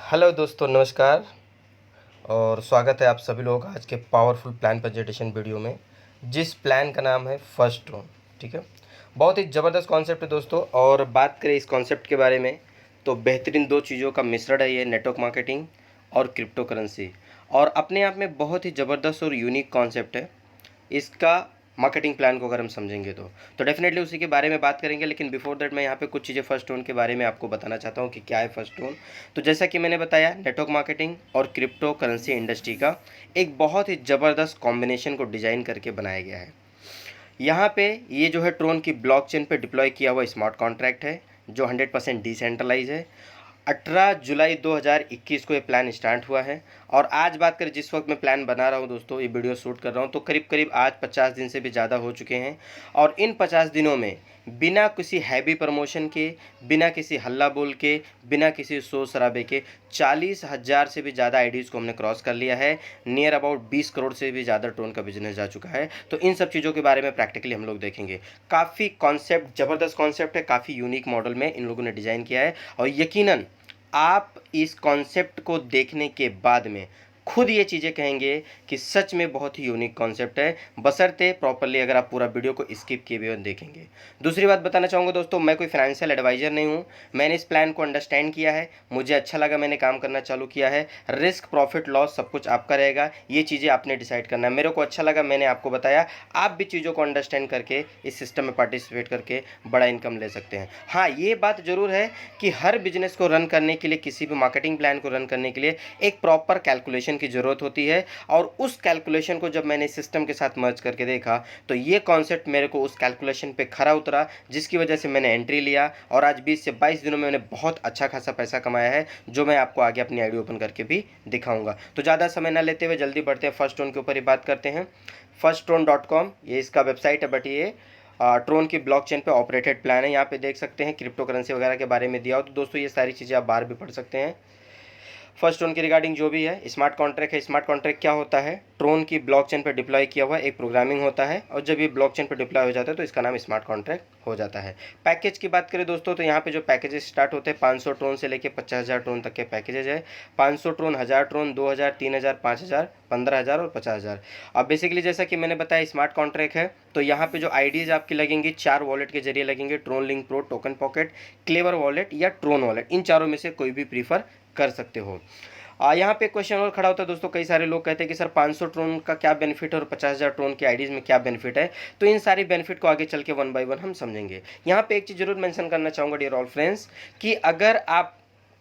Hello दोस्तों, नमस्कार और स्वागत है आप सभी लोगों का आज के पावरफुल प्लान प्रेजेंटेशन वीडियो में, जिस प्लान का नाम है फर्स्ट ड्रोन। ठीक है, बहुत ही ज़बरदस्त कॉन्सेप्ट है दोस्तों। और बात करें इस कॉन्सेप्ट के बारे में तो बेहतरीन दो चीज़ों का मिश्रण है ये, नेटवर्क मार्केटिंग और क्रिप्टो करेंसी। और अपने आप में बहुत ही ज़बरदस्त और यूनिक कॉन्सेप्ट है इसका मार्केटिंग प्लान को अगर हम समझेंगे तो डेफिनेटली उसी के बारे में बात करेंगे। लेकिन बिफोर दैट मैं यहाँ पे कुछ चीज़ें फर्स्ट टोन के बारे में आपको बताना चाहता हूँ कि क्या है फर्स्ट टोन। तो जैसा कि मैंने बताया, नेटवर्क मार्केटिंग और क्रिप्टो करेंसी इंडस्ट्री का एक बहुत ही ज़बरदस्त कॉम्बिनेशन को डिज़ाइन करके बनाया गया है। यहाँ पे ये जो है ट्रोन की ब्लॉकचेन पे डिप्लॉय किया हुआ स्मार्ट कॉन्ट्रैक्ट है जो 100% डिसेंट्रलाइज है। 18 जुलाई 2021 को ये प्लान स्टार्ट हुआ है। और आज बात करें, जिस वक्त मैं प्लान बना रहा हूँ दोस्तों, ये वीडियो शूट कर रहा हूँ, तो करीब करीब आज 50 दिन से भी ज़्यादा हो चुके हैं। और इन 50 दिनों में बिना किसी हैवी प्रमोशन के, बिना किसी हल्ला बोल के, बिना किसी शोर शराबे के 40,000 से भी ज़्यादा आईडीज़ को हमने क्रॉस कर लिया है। नियर अबाउट 20 करोड़ से भी ज़्यादा टोन का बिजनेस जा चुका है। तो इन सब चीज़ों के बारे में प्रैक्टिकली हम लोग देखेंगे। काफ़ी कॉन्सेप्ट, ज़बरदस्त कॉन्सेप्ट है, काफ़ी यूनिक मॉडल में इन लोगों ने डिज़ाइन किया है। और यकीनन आप इस कॉन्सेप्ट को देखने के बाद में खुद ये चीज़ें कहेंगे कि सच में बहुत ही यूनिक कॉन्सेप्ट है, बशर्ते प्रॉपरली अगर आप पूरा वीडियो को स्किप किए हुए देखेंगे। दूसरी बात बताना चाहूँगा दोस्तों, मैं कोई फाइनेंशियल एडवाइज़र नहीं हूँ। मैंने इस प्लान को अंडरस्टैंड किया है, मुझे अच्छा लगा, मैंने काम करना चालू किया है। रिस्क प्रॉफिट लॉस सब कुछ आपका रहेगा, ये चीज़ें आपने डिसाइड करना है। मेरे को अच्छा लगा, मैंने आपको बताया। आप भी चीज़ों को अंडरस्टैंड करके इस सिस्टम में पार्टिसिपेट करके बड़ा इनकम ले सकते हैं। हाँ, ये बात ज़रूर है कि हर बिजनेस को रन करने के लिए, किसी भी मार्केटिंग प्लान को रन करने के लिए एक प्रॉपर कैलकुलेशन की ज़रूरत होती है। और उस कैलकुलेशन को जब मैंने सिस्टम के साथ मर्ज करके देखा तो ये कॉन्सेप्ट मेरे को उस कैलकुलेशन पे खरा उतरा, जिसकी वजह से मैंने एंट्री लिया। और आज 20 से 22 दिनों में मैंने बहुत अच्छा खासा पैसा कमाया है, जो मैं आपको आगे अपनी आईडी ओपन करके भी दिखाऊंगा। तो ज़्यादा समय ना लेते हुए जल्दी बढ़ते हैं, फर्स्ट टोन के ऊपर ही बात करते हैं। firstTrone.com ये इसका वेबसाइट है, बट ये ट्रोन की ब्लॉकचेन पे ऑपरेटेड प्लान है। यहाँ पे देख सकते हैं क्रिप्टो करेंसी वगैरह के बारे में दिया हो। तो दोस्तों ये सारी चीज़ें आप बाहर भी पढ़ सकते हैं। फर्स्ट ट्रोन के रिगार्डिंग जो भी है, स्मार्ट कॉन्ट्रैक्ट है। स्मार्ट कॉन्ट्रैक्ट क्या होता है? ट्रोन की ब्लॉकचेन पर डिप्लॉय किया हुआ एक प्रोग्रामिंग होता है, और जब ये ब्लॉकचेन पर डिप्लॉय हो जाता है तो इसका नाम स्मार्ट कॉन्ट्रैक्ट हो जाता है। पैकेज की बात करें दोस्तों, तो यहाँ पे जो पैकेजेस स्टार्ट होते हैं 500 ट्रोन से लेकर 50,000 ट्रोन तक के पैकेजेज है। 500 ट्रोन, 1000 ट्रोन, 2000, 3000, 5000, 15,000 और 50,000। अब बेसिकली जैसा कि मैंने बताया स्मार्ट कॉन्ट्रैक्ट है, तो यहाँ पे जो आईडीज आपकी लगेंगी 4 वॉलेट के जरिए लगेंगे। Tron Link Pro, Token Pocket, Klever wallet या ट्रोन वॉलेट, इन चारों में से कोई भी प्रीफर कर सकते हो। यहाँ पे क्वेश्चन और खड़ा होता है दोस्तों, कई सारे लोग कहते हैं कि सर 500 ट्रोन का क्या बेनिफिट है और 50,000 ट्रोन की आईडीज़ में क्या बेनिफिट है। तो इन सारी बेनिफिट को आगे चल के वन बाय वन हम समझेंगे। यहाँ पे एक चीज़ जरूर मेंशन करना चाहूँगा डियर ऑल फ्रेंड्स, कि अगर आप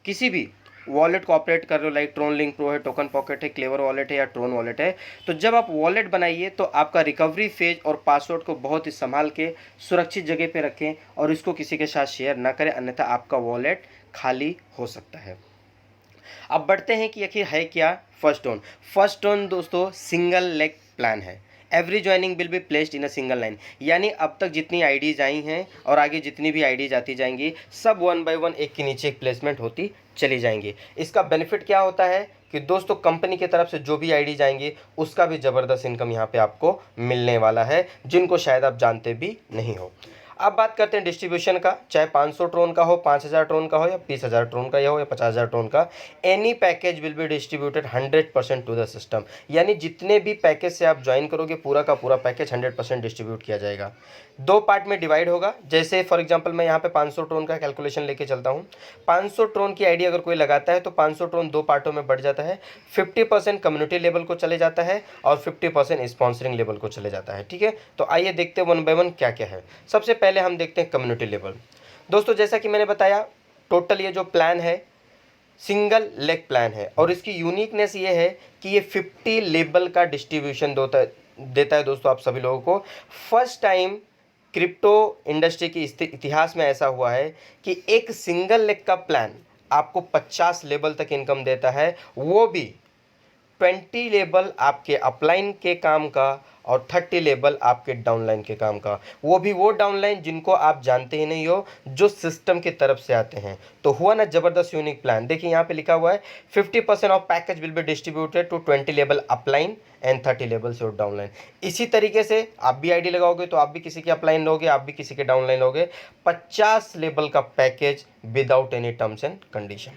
किसी भी वॉलेट को ऑपरेट कर रहे हो, लाइक ट्रोन लिंक प्रो है, टोकन पॉकेट है, क्लेवर वॉलेट है या ट्रोन वॉलेट है, तो जब आप वॉलेट बनाइए तो आपका रिकवरी फेज और पासवर्ड को बहुत ही संभाल के सुरक्षित जगह पे रखें और इसको किसी के साथ शेयर ना करें, अन्यथा आपका वॉलेट खाली हो सकता है। अब बढ़ते हैं कि आखिर है क्या फर्स्ट टोन। फर्स्ट टोन दोस्तों सिंगल लेग प्लान है। Every joining will be placed in a single line, यानी अब तक जितनी आईडीज आई हैं और आगे जितनी भी आईडीज आती जाएंगी, सब वन बाय वन एक के नीचे एक प्लेसमेंट होती चली जाएंगी। इसका बेनिफिट क्या होता है कि दोस्तों कंपनी की तरफ से जो भी आईडी जाएंगी उसका भी ज़बरदस्त इनकम यहाँ पे आपको मिलने वाला है, जिनको शायद आप जानते भी नहीं हो। अब बात करते हैं डिस्ट्रीब्यूशन का, चाहे 500 ट्रोन का हो, 5,000 ट्रोन का हो या 20,000 ट्रोन का हो या 50,000 ट्रोन का, any package will be distributed 100% to the system. यानी जितने भी पैकेज से आप ज्वाइन करोगे पूरा का पूरा पैकेज 100% डिस्ट्रीब्यूट किया जाएगा। दो पार्ट में डिवाइड होगा। जैसे फॉर एग्जांपल मैं यहाँ पे 500 ट्रोन का कैलकुलेशन लेके चलता हूँ। 500 ट्रोन की आईडी अगर कोई लगाता है तो 500 ट्रोन दो पार्टों में बढ़ जाता है। 50% कम्युनिटी लेवल को चले जाता है और 50% स्पॉन्सरिंग लेवल को चले जाता है। ठीक है, तो आइए देखते हैं वन बाय वन क्या क्या है। सबसे पहले हम देखते हैं कम्युनिटी लेवल। दोस्तों जैसा कि मैंने बताया, टोटल ये जो प्लान है सिंगल लेग प्लान है, और इसकी यूनिकनेस ये है कि ये 50 लेवल का डिस्ट्रीब्यूशन देता है दोस्तों आप सभी लोगों को। फर्स्ट टाइम क्रिप्टो इंडस्ट्री की इतिहास में ऐसा हुआ है कि एक सिंगल लेग का प्लान आपको 50 लेवल तक इनकम देता है, वो भी 20 लेवल आपके अपलाइन के काम का और 30 लेवल आपके डाउनलाइन के काम का, वो भी वो डाउनलाइन जिनको आप जानते ही नहीं हो, जो सिस्टम की तरफ से आते हैं। तो हुआ ना ज़बरदस्त यूनिक प्लान। देखिए यहाँ पे लिखा हुआ है 50% of package will be distributed to 20 level upline and 30 level से डाउनलाइन। इसी तरीके से आप भी आईडी लगाओगे तो आप भी किसी के अपलाइन लोगे, आप भी किसी के डाउनलाइन लोगे। 50 लेवल का package without any terms and condition.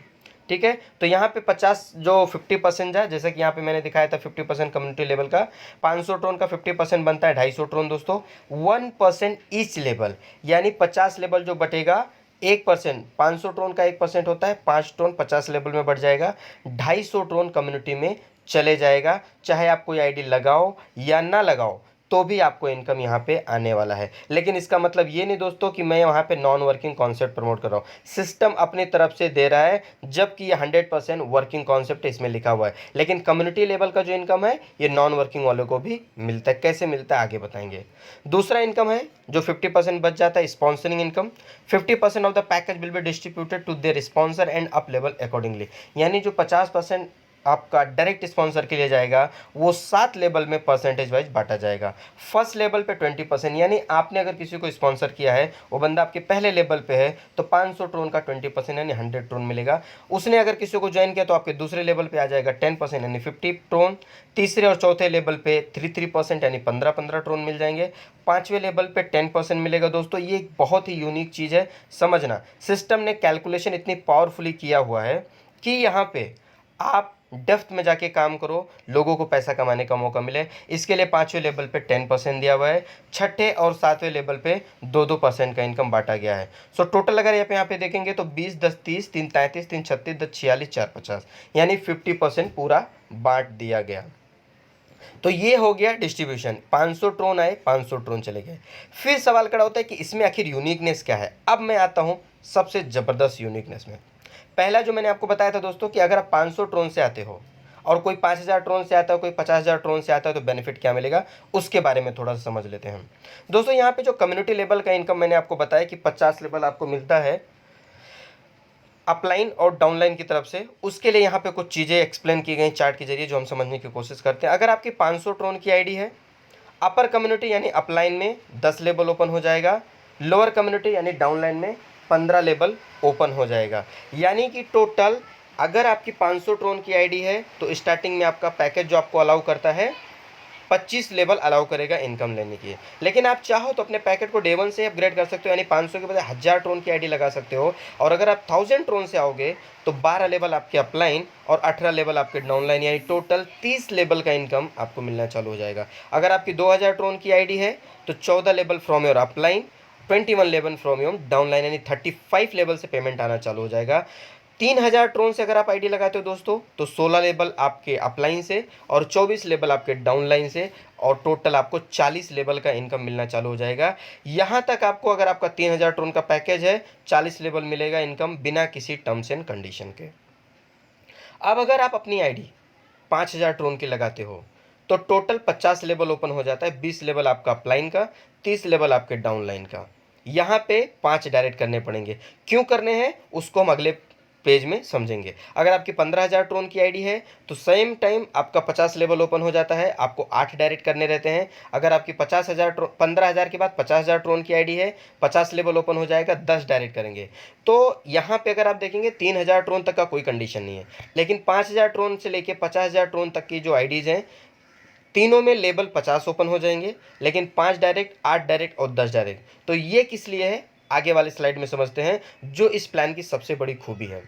ठीक है। तो यहाँ पे 50 जो 50% है, जैसे कि यहाँ पे मैंने दिखाया था 50% कम्युनिटी लेवल का, 500 ट्रोन का 50% बनता है 250 ट्रोन दोस्तों। 1% ईच लेवल, यानी 50 लेवल जो बटेगा 1%, 500 ट्रोन का 1% होता है, 5 ट्रोन 50 लेवल में बढ़ जाएगा, 250 ट्रोन कम्युनिटी में चले जाएगा। चाहे आप कोई आईडी लगाओ या ना लगाओ तो भी आपको इनकम यहाँ पे आने वाला है। लेकिन इसका मतलब ये नहीं दोस्तों कि मैं वहाँ पे नॉन वर्किंग कॉन्सेप्ट प्रमोट कर रहा हूँ, सिस्टम अपनी तरफ से दे रहा है, जबकि ये 100% वर्किंग कॉन्सेप्ट इसमें लिखा हुआ है। लेकिन कम्युनिटी लेवल का जो इनकम है ये नॉन वर्किंग वालों को भी मिलता है। कैसे मिलता है आगे बताएंगे। दूसरा इनकम है जो 50% बच जाता है, sponsoring income. 50% of the package will be distributed to their sponsor and up level accordingly, यानी जो 50% आपका डायरेक्ट स्पॉन्सर के लिए जाएगा वो 7 लेवल में परसेंटेज वाइज बांटा जाएगा। फर्स्ट लेवल पे 20%, यानी आपने अगर किसी को स्पॉन्सर किया है, वो बंदा आपके पहले लेवल पे है, तो 500 ट्रोन का 20% यानी 100 ट्रोन मिलेगा। उसने अगर किसी को ज्वाइन किया तो आपके दूसरे लेवल पे आ जाएगा 10% यानी 50 ट्रोन। तीसरे और चौथे लेवल पे 3% यानी 15 ट्रोन मिल जाएंगे। पाँचवें लेवल पे 10% मिलेगा। दोस्तों ये एक बहुत ही यूनिक चीज़ है, समझना। सिस्टम ने कैलकुलेशन इतनी पावरफुली किया हुआ है कि यहाँ पे आप डेप्थ में जाके काम करो, लोगों को पैसा कमाने का मौका मिले। इसके लिए 5वें लेवल पे 10% दिया हुआ है, छठे और 7वें लेवल पे 2% का इनकम बांटा गया है। सो टोटल अगर आप यहाँ पे देखेंगे तो 20, 10, 30, 3, 33, 3, 36, 10, 46, 4, 50 यानी 50% पूरा बांट दिया गया। तो ये हो गया डिस्ट्रीब्यूशन। 500 ट्रोन आए, 500 ट्रोन चले गए। फिर सवाल खड़ा होता है कि इसमें आखिर यूनिकनेस क्या है। अब मैं आता हूँ सबसे ज़बरदस्त यूनिकनेस में। पहला जो मैंने आपको बताया था दोस्तों कि अगर आप 500 ट्रोन से आते हो और कोई 5000 ट्रोन से आता है, कोई 50,000 ट्रोन से आता है, तो बेनिफिट क्या मिलेगा उसके बारे में थोड़ा सा समझ लेते हैं। दोस्तों यहाँ पे जो कम्युनिटी लेवल का इनकम मैंने आपको बताया कि 50 लेवल आपको मिलता है अपलाइन और डाउनलाइन की तरफ से, उसके लिए यहाँ पे कुछ चीज़ें एक्सप्लेन की गई चार्ट के जरिए जो हम समझने की कोशिश करते हैं। अगर आपकी 500 ट्रोन की आईडी है, अपर कम्युनिटी यानी अपलाइन में 10 लेवल ओपन हो जाएगा, लोअर कम्युनिटी यानी डाउनलाइन में 15 लेवल ओपन हो जाएगा। यानी कि टोटल अगर आपकी 500 ट्रोन की आईडी है तो स्टार्टिंग में आपका पैकेज जो आपको अलाउ करता है 25 लेवल अलाउ करेगा इनकम लेने की। लेकिन आप चाहो तो अपने पैकेट को डे 1 से अपग्रेड कर सकते हो, यानी 500 के बजाय 1000 ट्रोन की आईडी लगा सकते हो। और अगर आप 1000 ट्रोन से आओगे तो 12 लेवल आपके अपलाइन और 18 लेवल आपके डाउनलाइन, यानी टोटल 30 लेवल का इनकम आपको मिलना चालू हो जाएगा। अगर आपकी 2000 ट्रोन की आईडी है तो 14 level from your upline, 21 level from your downline, यानी 35 लेवल से पेमेंट आना चालू हो जाएगा। 3000 ट्रोन से अगर आप आईडी लगाते हो दोस्तों तो 16 लेवल आपके अपलाइन से और 24 लेवल आपके डाउनलाइन से, और टोटल आपको 40 लेवल का इनकम मिलना चालू हो जाएगा। यहाँ तक आपको अगर आपका 3000 ट्रोन का पैकेज है 40 लेवल मिलेगा इनकम बिना किसी टर्म्स एंड कंडीशन के। अब अगर आप अपनी आईडी 5000 ट्रोन की लगाते हो तो टोटल 50 लेवल ओपन हो जाता है, 20 लेवल आपका अपलाइन का, 30 लेवल आपके डाउनलाइन का। यहाँ पे 5 डायरेक्ट करने पड़ेंगे। क्यों करने हैं उसको हम अगले पेज में समझेंगे। अगर आपकी 15,000 ट्रोन की आईडी है तो सेम टाइम आपका 50 लेवल ओपन हो जाता है, आपको 8 डायरेक्ट करने रहते हैं। अगर आपकी 15,000 के बाद 50,000 ट्रोन की आईडी है, 50 लेवल ओपन हो जाएगा, 10 डायरेक्ट करेंगे। तो यहाँ पे अगर आप देखेंगे 3,000 ट्रोन तक का कोई कंडीशन नहीं है। लेकिन 5,000 ट्रोन से लेके 50,000 ट्रोन तक की जो आईडीज़ हैं तीनों में लेवल 50 ओपन हो जाएंगे, लेकिन 5 डायरेक्ट, 8 डायरेक्ट और 10 डायरेक्ट। तो ये किस लिए है आगे वाले स्लाइड में समझते हैं, जो इस प्लान की सबसे बड़ी खूबी है।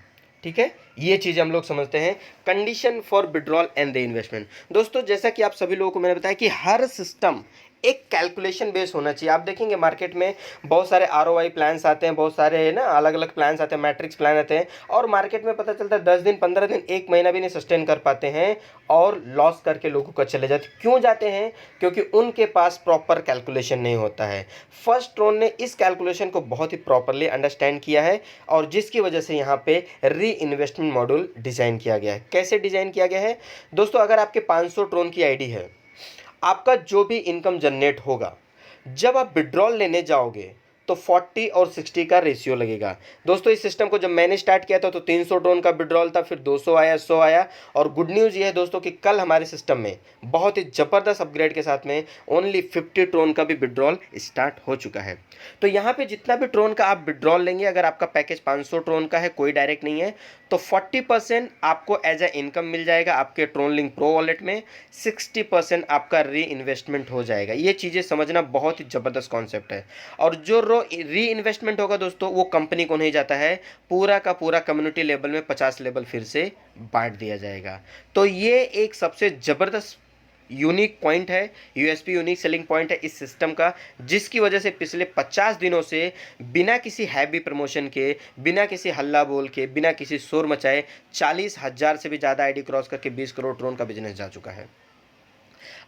ठीक है, ये चीज़ हम लोग समझते हैं। Condition for withdrawal and the investment. दोस्तों जैसा कि आप सभी लोगों को मैंने बताया कि हर सिस्टम एक कैलकुलेशन बेस होना चाहिए। आप देखेंगे मार्केट में बहुत सारे ROI प्लान्स आते हैं, बहुत सारे ना अलग अलग प्लान्स आते हैं, मैट्रिक्स प्लान आते हैं, और मार्केट में पता चलता है 10 दिन, 15 दिन, 1 महीना भी नहीं सस्टेन कर पाते हैं और लॉस करके लोगों का चले जाते। क्यों जाते हैं? क्योंकि उनके पास प्रॉपर कैलकुलेशन नहीं होता है। फर्स्ट ट्रोन ने इस कैलकुलेशन को बहुत ही प्रॉपरली अंडरस्टैंड किया है और जिसकी वजह से यहाँ पे री इन्वेस्टमेंट मॉड्यूल डिज़ाइन किया गया है। कैसे डिज़ाइन किया गया है दोस्तों? अगर आपके 500 ट्रोन की आईडी है, आपका जो भी इनकम जनरेट होगा, जब आप विड्रॉल लेने जाओगे तो 40 और 60 का रेशियो लगेगा। दोस्तों इस सिस्टम को जब मैंने स्टार्ट किया था तो 300 ट्रोन का विड्रॉल था, फिर 200 आया, 100 आया, और गुड न्यूज़ ये है दोस्तों कि कल हमारे सिस्टम में बहुत ही ज़बरदस्त अपग्रेड के साथ में ओनली 50 ट्रोन का भी विड्रॉल स्टार्ट हो चुका है। तो यहाँ पे जितना भी ट्रोन का आप विड्रॉल लेंगे, अगर आपका पैकेज 500 ट्रोन का है, कोई डायरेक्ट नहीं है, तो 40% आपको एज ए इनकम मिल जाएगा आपके ट्रोन लिंक प्रो वॉलेट में, 60% आपका री इन्वेस्टमेंट हो जाएगा। ये चीज़ें समझना बहुत ही ज़बरदस्त कॉन्सेप्ट है। और जो री इन्वेस्टमेंट होगा दोस्तों वो कंपनी को नहीं जाता है, पूरा का पूरा कम्युनिटी लेवल में 50 लेवल फिर से बांट दिया जाएगा। तो ये एक सबसे ज़बरदस्त यूनिक पॉइंट है, यूएसपी यूनिक सेलिंग पॉइंट है इस सिस्टम का, जिसकी वजह से पिछले 50 दिनों से बिना किसी हैवी प्रमोशन के, बिना किसी हल्ला बोल के, बिना किसी शोर मचाए 40,000 से भी ज़्यादा आईडी क्रॉस करके 20 करोड़ ट्रोन का बिजनेस जा चुका है।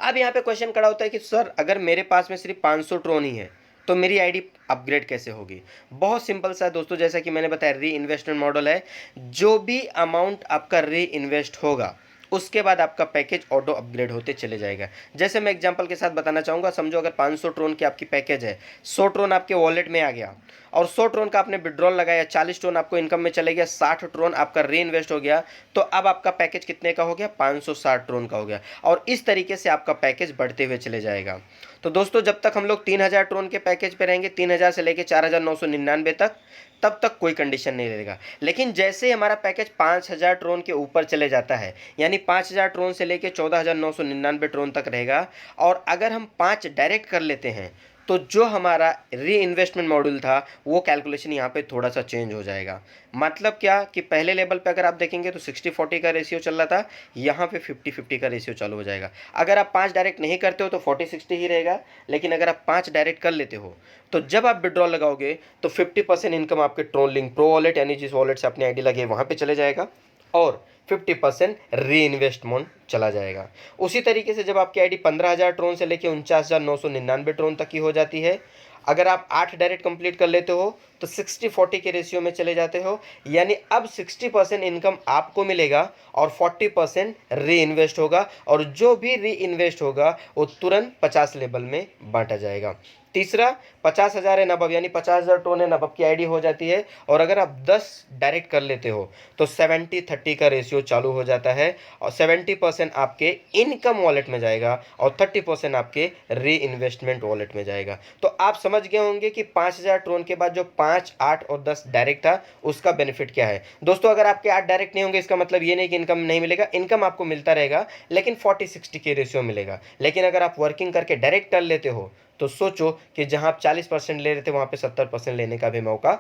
अब यहाँ पे क्वेश्चन खड़ा होता है कि सर अगर मेरे पास में सिर्फ 500 ट्रोन ही है तो मेरी आईडी अपग्रेड कैसे होगी? बहुत सिंपल सा है दोस्तों, जैसा कि मैंने बताया री इन्वेस्टमेंट मॉडल है। जो भी अमाउंट आपका री इन्वेस्ट होगा उसके बाद आपका पैकेज ऑटो अपग्रेड होते चले जाएगा। जैसे मैं एग्जांपल के साथ बताना चाहूँगा, समझो अगर 500 ट्रोन की आपकी पैकेज है, 100 ट्रोन आपके वॉलेट में आ गया और 100 ट्रोन का आपने विड्रॉल लगाया, 40 ट्रोन आपको इनकम में चले गया, 60 ट्रोन आपका री इन्वेस्ट हो गया, तो अब आपका पैकेज कितने का हो गया? 560 ट्रोन का हो गया। और इस तरीके से आपका पैकेज बढ़ते हुए चले जाएगा। तो दोस्तों जब तक हम लोग 3000 ट्रोन के पैकेज पे रहेंगे, 3000 से लेकर 4999 तक, तब तक कोई कंडीशन नहीं रहेगा। लेकिन जैसे ही हमारा पैकेज 5000 ट्रोन के ऊपर चले जाता है, यानी 5000 ट्रोन से लेकर 14,999 ट्रोन तक रहेगा, और अगर हम 5 डायरेक्ट कर लेते हैं तो जो हमारा री इन्वेस्टमेंट मॉड्यूल था वो कैलकुलेशन यहाँ पे थोड़ा सा चेंज हो जाएगा। मतलब क्या कि पहले लेवल पे अगर आप देखेंगे तो 60-40 का रेशियो चल रहा था, यहाँ पे 50-50 का रेशियो चालू हो जाएगा। अगर आप 5 डायरेक्ट नहीं करते हो तो 40-60 ही रहेगा, लेकिन अगर आप 5 डायरेक्ट कर लेते हो तो जब आप विड्रॉल लगाओगे तो 50% इनकम आपके ट्रोन लिंक प्रो वॉलेट, यानी जिस वॉलेट से अपनी आईडी लगी है वहाँ पे चले जाएगा, और 50% री इन्वेस्टमेंट चला जाएगा। उसी तरीके से जब आपकी आईडी 15,000 ट्रोन से लेकर 49,999 ट्रोन तक की हो जाती है, अगर आप 8 डायरेक्ट कंप्लीट कर लेते हो तो 60-40 के रेशियो में चले जाते हो, यानी अब 60% इनकम आपको मिलेगा और 40% री इन्वेस्ट होगा, और जो भी री इन्वेस्ट होगा वो तुरंत 50 लेवल में बांटा जाएगा। तीसरा, 50,000 है नबब, यानी 50,000 टोन है नबब की आईडी हो जाती है, और अगर आप 10 डायरेक्ट कर लेते हो तो 70-30 का रेशियो चालू हो जाता है, और 70% आपके इनकम वॉलेट में जाएगा और 30% आपके री इन्वेस्टमेंट वॉलेट में जाएगा। तो आप समझ गए होंगे कि 5,000 ट्रोन के बाद जो 5, 8 और 10 डायरेक्ट था उसका बेनिफिट क्या है। दोस्तों अगर आपके 8 डायरेक्ट नहीं होंगे इसका मतलब ये नहीं कि इनकम नहीं मिलेगा, इनकम आपको मिलता रहेगा, लेकिन 40-60 के रेशियो मिलेगा। लेकिन अगर आप वर्किंग करके डायरेक्ट कर लेते हो तो सोचो कि जहां आप 40% ले रहे थे वहां पे 70% लेने का भी मौका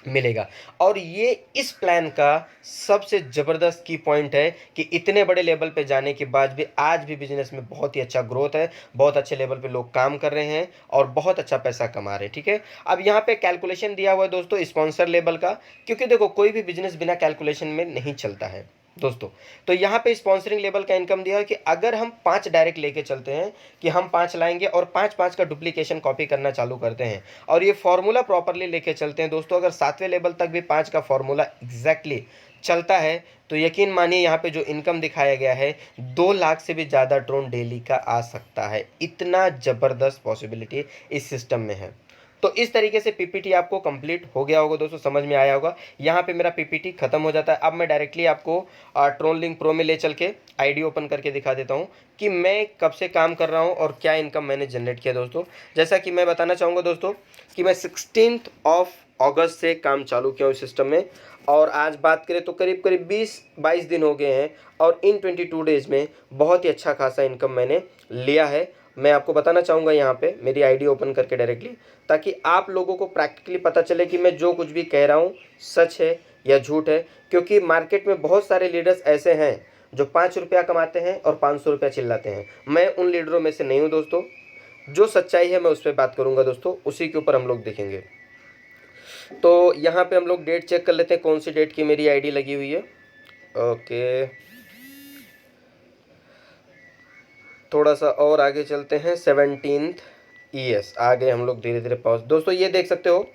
मिलेगा। और ये इस प्लान का सबसे ज़बरदस्त की पॉइंट है कि इतने बड़े लेवल पे जाने के बाद भी आज भी बिजनेस में बहुत ही अच्छा ग्रोथ है, बहुत अच्छे लेवल पे लोग काम कर रहे हैं और बहुत अच्छा पैसा कमा रहे हैं। ठीक है, अब यहाँ पे कैलकुलेशन दिया हुआ है दोस्तों स्पॉन्सर लेवल का, क्योंकि देखो कोई भी बिजनेस बिना कैलकुलेशन में नहीं चलता है दोस्तों। तो यहाँ पे स्पॉन्सरिंग लेवल का इनकम दिया है कि अगर हम 5 डायरेक्ट लेके चलते हैं कि हम 5 लाएंगे और 5-5 का डुप्लीकेशन कॉपी करना चालू करते हैं और ये फॉर्मूला प्रॉपरली लेके चलते हैं दोस्तों, अगर 7वें लेवल तक भी 5 का फॉर्मूला एग्जैक्टली चलता है तो यकीन मानिए यहाँ पे जो इनकम दिखाया गया है 2 लाख से भी ज़्यादा ड्रोन डेली का आ सकता है। इतना ज़बरदस्त पॉसिबिलिटी इस सिस्टम में है। तो इस तरीके से पीपीटी आपको कंप्लीट हो गया होगा दोस्तों, समझ में आया होगा। यहाँ पे मेरा पीपीटी खत्म हो जाता है। अब मैं डायरेक्टली आपको ट्रोन लिंक प्रो में ले चल के आईडी ओपन करके दिखा देता हूँ कि मैं कब से काम कर रहा हूँ और क्या इनकम मैंने जनरेट किया दोस्तों। जैसा कि मैं बताना चाहूँगा दोस्तों कि मैं 16 अगस्त से काम चालू किया हूँ इस सिस्टम में, और आज बात करें तो करीब करीब 20-22 दिन हो गए हैं, और इन 22 डेज़ में बहुत ही अच्छा खासा इनकम मैंने लिया है। मैं आपको बताना चाहूँगा यहाँ पे मेरी आईडी ओपन करके डायरेक्टली, ताकि आप लोगों को प्रैक्टिकली पता चले कि मैं जो कुछ भी कह रहा हूँ सच है या झूठ है। क्योंकि मार्केट में बहुत सारे लीडर्स ऐसे हैं जो 5 रुपया कमाते हैं और 500 रुपया चिल्लाते हैं। मैं उन लीडरों में से नहीं हूँ दोस्तों। जो सच्चाई है मैं उस पर बात करूँगा दोस्तों, उसी के ऊपर हम लोग देखेंगे। तो यहाँ पे हम लोग डेट चेक कर लेते हैं कौन सी डेट की मेरी आईडी लगी हुई है। ओके, थोड़ा सा और आगे चलते हैं। 17 यस, आगे हम लोग धीरे धीरे पहुँच। दोस्तों ये देख सकते हो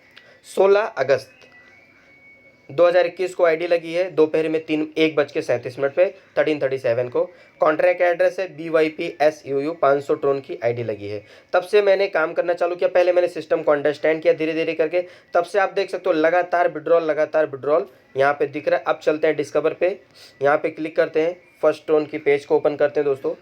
16 अगस्त 2021 को आईडी लगी है दोपहर में 1:37 पे 13:37 को। कॉन्ट्रैक्ट एड्रेस है BYPSUU 500 ट्रोन की आईडी लगी है। तब से मैंने काम करना चालू किया। पहले मैंने सिस्टम को अंडरस्टैंड किया धीरे धीरे करके, तब से आप देख सकते हो लगातार विड्रॉल यहाँ पे दिख रहा है। अब चलते हैं डिस्कवर पे, यहाँ पे क्लिक करते हैं, फर्स्ट ट्रोन की पेज को ओपन करते हैं दोस्तों,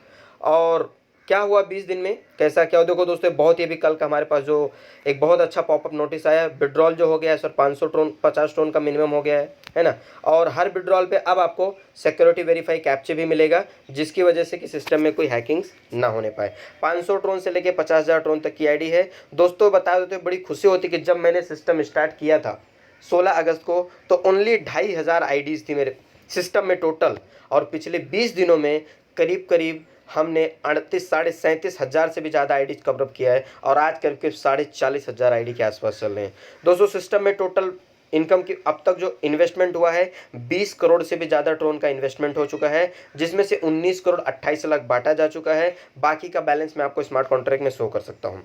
और क्या हुआ 20 दिन में, कैसा क्या हुआ देखो दोस्तों। बहुत ही अभी कल का हमारे पास जो एक बहुत अच्छा पॉपअप नोटिस आया, विड्रॉल जो हो गया है सर 500 टोन 50 टोन का मिनिमम हो गया है ना। और हर विड्रॉल पे अब आपको सिक्योरिटी वेरीफाई कैप्चे भी मिलेगा, जिसकी वजह से कि सिस्टम में कोई हैकिंग्स ना होने पाए। 500 टोन से लेके 50,000 टोन तक की आईडी है दोस्तों। बता देते बड़ी खुशी होती कि जब मैंने सिस्टम स्टार्ट किया था 16 अगस्त को, तो ओनली 2,500 आईडीज़ थी मेरे सिस्टम में टोटल, और पिछले 20 दिनों में करीब करीब हमने 37,500 से भी ज़्यादा आईडी कवरअप किया है, और आज करीब करीब 40,000 आईडी के आसपास चल रहे हैं दोस्तों। सिस्टम में टोटल इनकम की अब तक जो इन्वेस्टमेंट हुआ है 20 करोड़ से भी ज़्यादा ट्रोन का इन्वेस्टमेंट हो चुका है, जिसमें से 19 करोड़ 28 लाख बांटा जा चुका है। बाकी का बैलेंस मैं आपको स्मार्ट कॉन्ट्रैक्ट में शो कर सकता हूँ।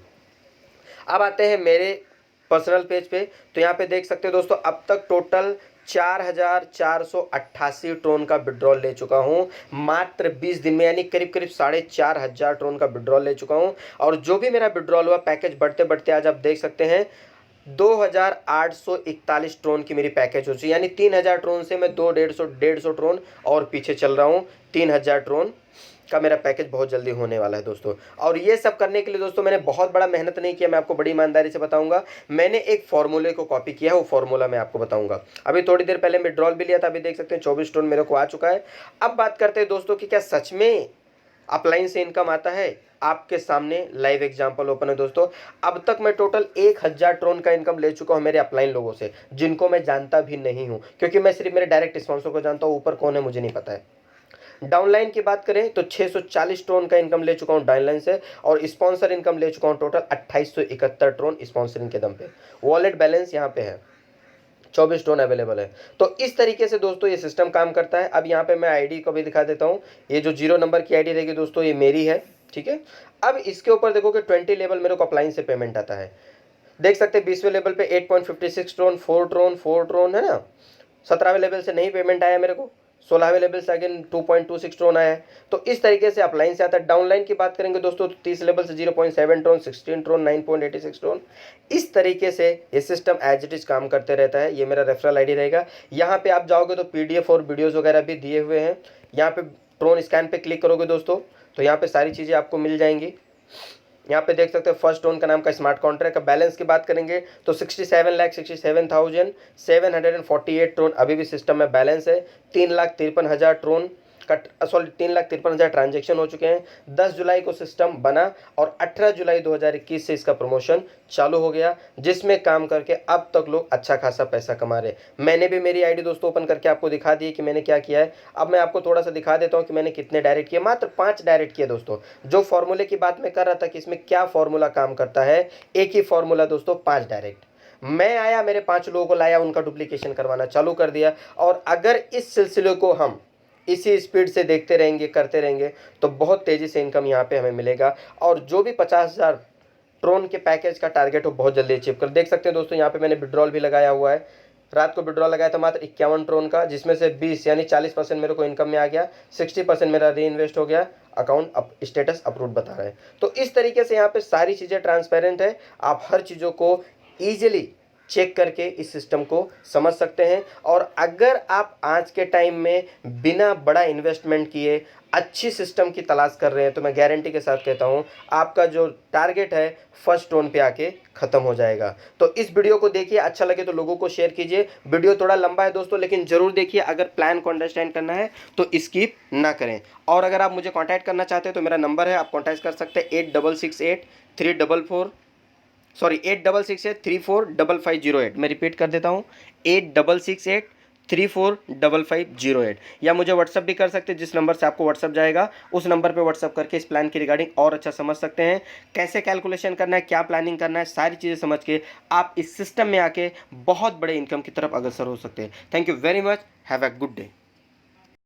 अब आते हैं मेरे पर्सनल पेज पे, तो यहाँ पे देख सकते हो दोस्तों, अब तक टोटल 4,488 ट्रोन का विड्रॉल ले चुका हूँ मात्र 20 दिन में, यानी करीब करीब 4,500 ट्रोन का विड्रॉल ले चुका हूँ। और जो भी मेरा विड्रॉल हुआ पैकेज बढ़ते बढ़ते आज आप देख सकते हैं 2,841 ट्रोन की मेरी पैकेज हो चुकी है, यानी 3,000 ट्रोन से मैं 150 ट्रोन और पीछे चल रहा हूँ। 3,000 ट्रोन का मेरा पैकेज बहुत जल्दी होने वाला है दोस्तों। और ये सब करने के लिए दोस्तों मैंने बहुत बड़ा मेहनत नहीं किया, मैं आपको बड़ी ईमानदारी से बताऊंगा। मैंने एक फॉर्मूले को कॉपी किया है, वो फॉर्मूला मैं आपको बताऊंगा। अभी थोड़ी देर पहले विड्रॉल भी लिया था, अभी देख सकते हैं 24 टोन मेरे को आ चुका है। अब बात करते हैं दोस्तों कि क्या सच में अपलाइन से इनकम आता है। आपके सामने लाइव एग्जांपल ओपन है दोस्तों। अब तक मैं टोटल 1,000 ट्रोन का इनकम ले चुका हूं मेरे अपलाइन लोगों से, जिनको मैं जानता भी नहीं हूं, क्योंकि मैं सिर्फ मेरे डायरेक्ट स्पॉन्सर को जानता हूं, ऊपर कौन है मुझे नहीं पता है। डाउनलाइन की बात करें तो 640 ट्रोन का इनकम ले चुका हूं डाउनलाइन से, और स्पॉन्सर इनकम ले चुका हूं टोटल 2871 ट्रोन स्पॉन्सरिंग के दम पे। वॉलेट बैलेंस यहां पे है 24 टोन अवेलेबल है। तो इस तरीके से दोस्तों ये सिस्टम काम करता है। अब यहाँ पे मैं आईडी को भी दिखा देता हूँ। ये जो 0 नंबर की आईडी रहेगी दोस्तों, ये मेरी है, ठीक है। अब इसके ऊपर देखो कि 20 लेवल मेरे को अपलाइन से पेमेंट आता है। देख सकते हैं 20वें लेवल पे 8.56 ट्रोन 4 ट्रोन है ना। 17वें लेवल से नहीं पेमेंट आया मेरे को, 16वें लेवल से अगेन 2.26 ट्रोन आया है। तो इस तरीके से अपलाइन से आता है। डाउनलाइन की बात करेंगे दोस्तों तो 30 लेवल से 0.7 ट्रोन 16 ट्रोन 9.86 ट्रोन। इस तरीके से ये सिस्टम एज इट इज काम करते रहता है। ये मेरा रेफरल आईडी रहेगा। यहाँ पे आप जाओगे तो पीडीएफ और वीडियोज़ वगैरह भी दिए हुए हैं। यहाँ पे ट्रोन स्कैन पे क्लिक करोगे दोस्तों तो यहाँ पे सारी चीज़ें आपको मिल जाएंगी। यहाँ पे देख सकते हैं फर्स्ट टोन का नाम का स्मार्ट कॉन्ट्रैक्ट का बैलेंस की बात करेंगे तो 67,67,748 ट्रोन अभी भी सिस्टम में बैलेंस है। 3,53,000 ट्रोन का 3,53,000 ट्रांजेक्शन हो चुके हैं। 10 जुलाई को सिस्टम बना और 18 जुलाई 2021 से इसका प्रमोशन चालू हो गया, जिसमें काम करके अब तक लोग अच्छा खासा पैसा कमा रहे हैं। मैंने भी मेरी आईडी दोस्तों ओपन करके आपको दिखा दी कि मैंने क्या किया है। अब मैं आपको थोड़ा सा दिखा देता हूं कि मैंने कितने डायरेक्ट किए। मात्र 5 डायरेक्ट किए दोस्तों। जो फॉर्मूले की बात मैं कर रहा था कि इसमें क्या फॉर्मूला काम करता है, एक ही फॉर्मूला दोस्तों 5 डायरेक्ट। मैं आया, मेरे 5 लोगों को लाया, उनका डुप्लीकेशन करवाना चालू कर दिया। और अगर इस सिलसिले को हम इसी स्पीड से देखते रहेंगे, करते रहेंगे, तो बहुत तेज़ी से इनकम यहाँ पे हमें मिलेगा। और जो भी 50,000 ट्रोन के पैकेज का टारगेट हो बहुत जल्दी अचीव कर। देख सकते हैं दोस्तों यहाँ पे मैंने विड्रॉल भी लगाया हुआ है। रात को विड्रॉल लगाया था मात्र 51 ट्रोन का, जिसमें से 20 यानी 40% मेरे को इनकम में आ गया। 60% मेरा री इन्वेस्ट हो गया। अकाउंट स्टेटस अप्रूव बता रहे हैं। तो इस तरीके से यहाँ पे सारी चीज़ें ट्रांसपेरेंट है। आप हर चीज़ों को ईजिली चेक करके इस सिस्टम को समझ सकते हैं। और अगर आप आज के टाइम में बिना बड़ा इन्वेस्टमेंट किए अच्छी सिस्टम की तलाश कर रहे हैं तो मैं गारंटी के साथ कहता हूं आपका जो टारगेट है फर्स्ट टोन पे आके ख़त्म हो जाएगा। तो इस वीडियो को देखिए, अच्छा लगे तो लोगों को शेयर कीजिए। वीडियो थोड़ा लंबा है दोस्तों, लेकिन ज़रूर देखिए। अगर प्लान को अंडरस्टैंड करना है तो स्किप ना करें। और अगर आप मुझे कॉन्टैक्ट करना चाहते हैं तो मेरा नंबर है, आप कॉन्टैक्ट कर सकते हैं 8668345508। मैं रिपीट कर देता हूँ 8668345508। या मुझे व्हाट्सअप भी कर सकते हैं, जिस नंबर से आपको व्हाट्सअप जाएगा उस नंबर पे व्हाट्सअप करके इस प्लान की रिगार्डिंग और अच्छा समझ सकते हैं। कैसे कैलकुलेशन करना है, क्या प्लानिंग करना है, सारी चीज़ें समझ के आप इस सिस्टम में आके बहुत बड़े इनकम की तरफ अग्रसर हो सकते हैं। Thank you very much. Have a good day.